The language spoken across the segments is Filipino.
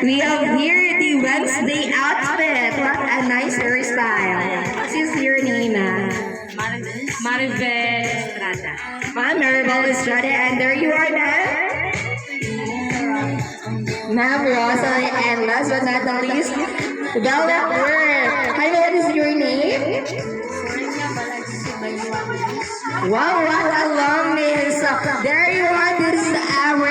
we have here the Wednesday outfit. What a nice hairstyle. What is your name? Maribel Estrada. Ma'am Maribel Estrada, and there you are, ma'am. Ma'am Rosalie, and last but not the least, Bella Worth. Hi, what is your name? Wow, what a long name. So, there you are. This is our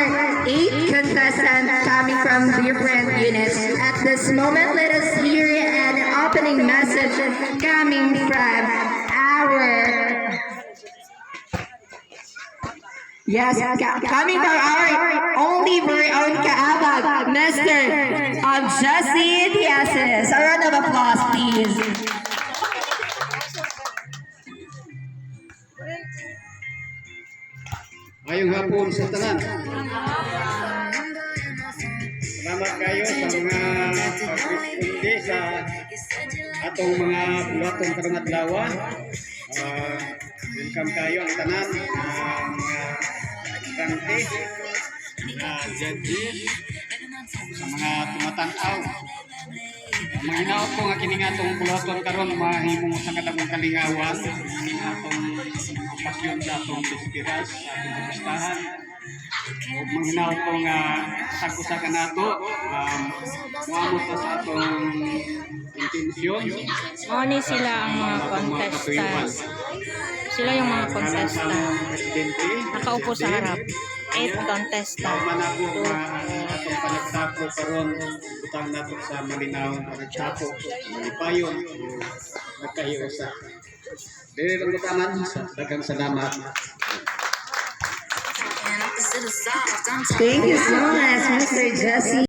8 contestants coming from different units. At this moment, let us hear an opening message coming from our... Yes, coming from our only very own kaabag, Mr. Jesse Diazes. A round of applause, please. Ngayong hapon sa tanan. Salamat kayo sa mga pagresponde sa atong mga bulatong karong adlaw. Welcome kayo ang tanan, mga kante, judge, sa mga tumatanaw. Mga hinaot ko nga kini nga atong bulaton karon mahimong sa kadagong kalingawan, kini atong pasyon sa atong pispiras, sa atong pistahan. Ug mga hinaot ko nga sa kanato, muamot pa sa atong intensyon. Oni sila ang mga contestants. Sila yung mga contestant. Nakaupo sa harap. 8 contestant. Manabo nga atong panagtapo karon butang nato sa malinaw panagtapo, malipayon, nagkahiusa. Dili lang butanan sa daghang salamat. Thank you so much, Mr. Jesse.